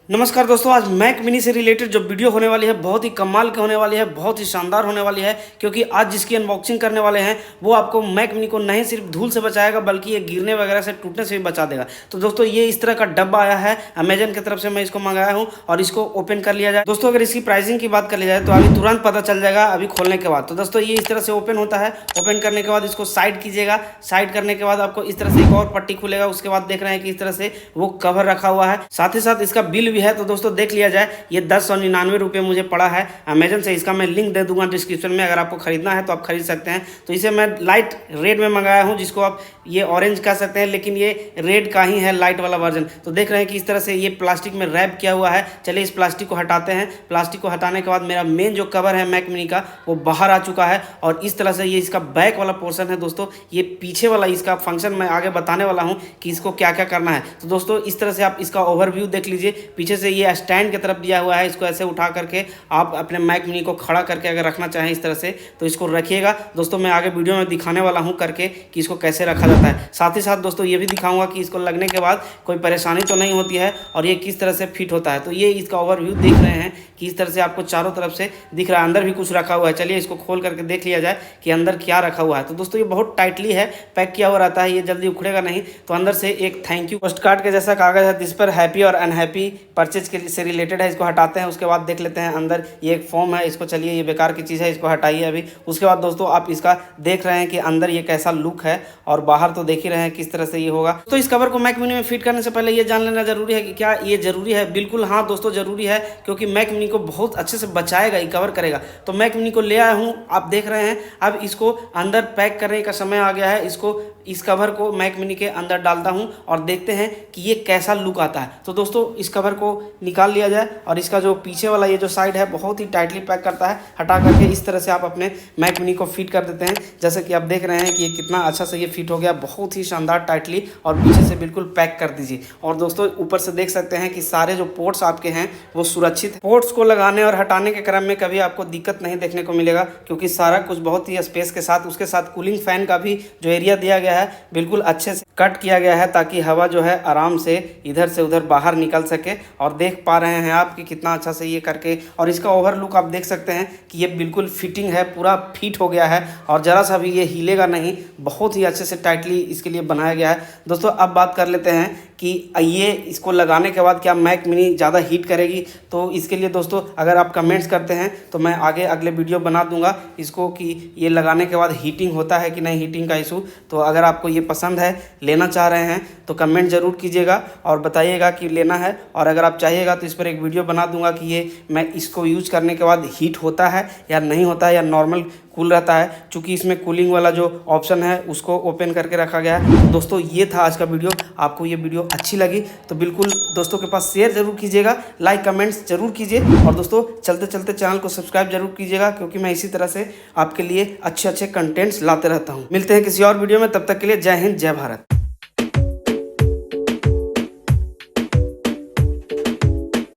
नमस्कार दोस्तों, आज मैक मिनी से रिलेटेड जो वीडियो होने वाली है बहुत ही कमाल की होने वाली है, बहुत ही शानदार होने वाली है। क्योंकि आज जिसकी अनबॉक्सिंग करने वाले हैं वो आपको मैक मिनी को नहीं सिर्फ धूल से बचाएगा बल्कि ये गिरने वगैरह से, टूटने से भी बचा देगा। तो दोस्तों ये इस तरह का डब्बा आया है अमेजन की तरफ से, मैं इसको मंगाया हूँ और इसको ओपन कर लिया जाए। दोस्तों अगर इसकी प्राइसिंग की बात कर ली जाए तो अभी तुरंत पता चल जाएगा अभी खोलने के बाद। तो दोस्तों ये इस तरह से ओपन होता है। ओपन करने के बाद इसको साइड कीजिएगा। साइड करने के बाद आपको इस तरह से एक और पट्टी खुलेगा। उसके बाद देख रहे हैं कि इस तरह से वो कवर रखा हुआ है, साथ ही साथ इसका बिल भी है। तो दोस्तों देख लिया जाए, ये 1099 रुपये मुझे पड़ा है अमेजन से। इसका मैं लिंक दे दूंगा डिस्क्रिप्शन में, अगर आपको खरीदना है तो आप खरीद सकते हैं। तो इसे मैं लाइट रेड में मंगाया हूं, जिसको आप ये ऑरेंज कह सकते हैं, लेकिन ये रेड का ही है, लाइट वाला वर्जन। तो देख रहे हैं कि इस तरह से ये प्लास्टिक में रैप किया हुआ है। चलिए इस प्लास्टिक को हटाते हैं। प्लास्टिक को हटाने के बाद मेरा मेन जो कवर है मैक मिनी का वो बाहर आ चुका है और इस तरह से ये इसका बैक वाला पोर्शन है। दोस्तों ये पीछे वाला इसका फंक्शन मैं आगे बताने वाला हूँ कि इसको क्या क्या करना है। तो दोस्तों इस तरह से आप इसका ओवरव्यू देख लीजिए। पीछे से ये स्टैंड की तरफ दिया हुआ है, इसको ऐसे उठा करके आप अपने मैक मिनी को खड़ा करके अगर रखना चाहें इस तरह से तो इसको रखिएगा। दोस्तों मैं आगे वीडियो में दिखाने वाला हूं करके कि इसको कैसे रखा जाता है। साथ ही साथ दोस्तों ये भी दिखाऊंगा कि इसको लगने के बाद कोई परेशानी तो नहीं होती है और ये किस तरह से फिट होता है। तो ये इसका ओवरव्यू देख रहे हैं कि इस तरह से आपको चारों तरफ से दिख रहा है। अंदर भी कुछ रखा हुआ है। चलिए इसको खोल करके देख लिया जाए कि अंदर क्या रखा हुआ है। तो दोस्तों ये बहुत टाइटली है, पैक किया हुआ रहता है, ये जल्दी उखड़ेगा नहीं। तो अंदर से एक थैंक यू पोस्ट कार्ड के जैसा कागज है, जिस पर हैप्पी और अनहैप्पी परचेज के से रिलेटेड है। इसको हटाते हैं। उसके बाद देख लेते हैं अंदर ये एक फॉर्म है। इसको चलिए, ये बेकार की चीज़ है, इसको हटाइए अभी। उसके बाद दोस्तों आप इसका देख रहे हैं कि अंदर ये कैसा लुक है और बाहर तो देख ही रहे हैं किस तरह से ये होगा। तो इस कवर को मैक मिनी में फिट करने से पहले ये जान लेना जरूरी है कि क्या ये जरूरी है। बिल्कुल हाँ दोस्तों जरूरी है, क्योंकि मैक मिनी को बहुत अच्छे से बचाएगा, ये कवर करेगा। तो मैक मिनी को ले आया हूँ, आप देख रहे हैं। अब इसको अंदर पैक करने का समय आ गया है। इसको इस कवर को मैक मिनी के अंदर डालता हूं और देखते हैं कि ये कैसा लुक आता है। तो दोस्तों इस कवर को निकाल लिया जाए और इसका जो पीछे वाला ये जो साइड है बहुत ही टाइटली पैक करता है। हटा करके इस तरह से आप अपने मैक मिनी को फिट कर देते हैं। जैसे कि आप देख रहे हैं कि ये कितना अच्छा से ये फिट हो गया, बहुत ही शानदार टाइटली, और पीछे से बिल्कुल पैक कर दीजिए। और दोस्तों ऊपर से देख सकते हैं कि सारे जो पोर्ट्स आपके हैं वो सुरक्षित है। पोर्ट्स को लगाने और हटाने के क्रम में कभी आपको दिक्कत नहीं देखने को मिलेगा, क्योंकि सारा कुछ बहुत ही स्पेस के साथ, उसके साथ कूलिंग फैन का भी जो एरिया दिया गया है बिल्कुल अच्छे से कट किया गया है, ताकि हवा जो है आराम से इधर से उधर बाहर निकल सके। और देख पा रहे हैं आप कि कितना अच्छा से ये करके, और इसका ओवर लुक आप देख सकते हैं कि ये बिल्कुल फिटिंग है, पूरा फिट हो गया है और ज़रा सा भी ये हिलेगा नहीं। बहुत ही अच्छे से टाइटली इसके लिए बनाया गया है। दोस्तों अब बात कर लेते हैं कि ये इसको लगाने के बाद क्या मैक मिनी ज़्यादा हीट करेगी। तो इसके लिए दोस्तों अगर आप कमेंट्स करते हैं तो मैं आगे अगले वीडियो बना दूंगा इसको कि ये लगाने के बाद हीटिंग होता है कि नहीं, हीटिंग का इशू। तो अगर आपको ये पसंद है, लेना चाह रहे हैं, तो कमेंट ज़रूर कीजिएगा और बताइएगा कि लेना है। और अगर आप चाहिएगा तो इस पर एक वीडियो बना दूंगा कि ये मैं इसको यूज करने के बाद हीट होता है या नहीं होता है, या नॉर्मल कूल रहता है। चूँकि इसमें कूलिंग वाला जो ऑप्शन है उसको ओपन करके रखा गया है। तो दोस्तों ये था आज का वीडियो। आपको ये वीडियो अच्छी लगी तो बिल्कुल दोस्तों के पास शेयर जरूर कीजिएगा, लाइक कमेंट्स जरूर कीजिए, और दोस्तों चलते चलते चैनल को सब्सक्राइब जरूर कीजिएगा, क्योंकि मैं इसी तरह से आपके लिए अच्छे अच्छे कंटेंट्स लाते रहता हूँ। मिलते हैं किसी और वीडियो में, तब तक के लिए जय हिंद, जय भारत।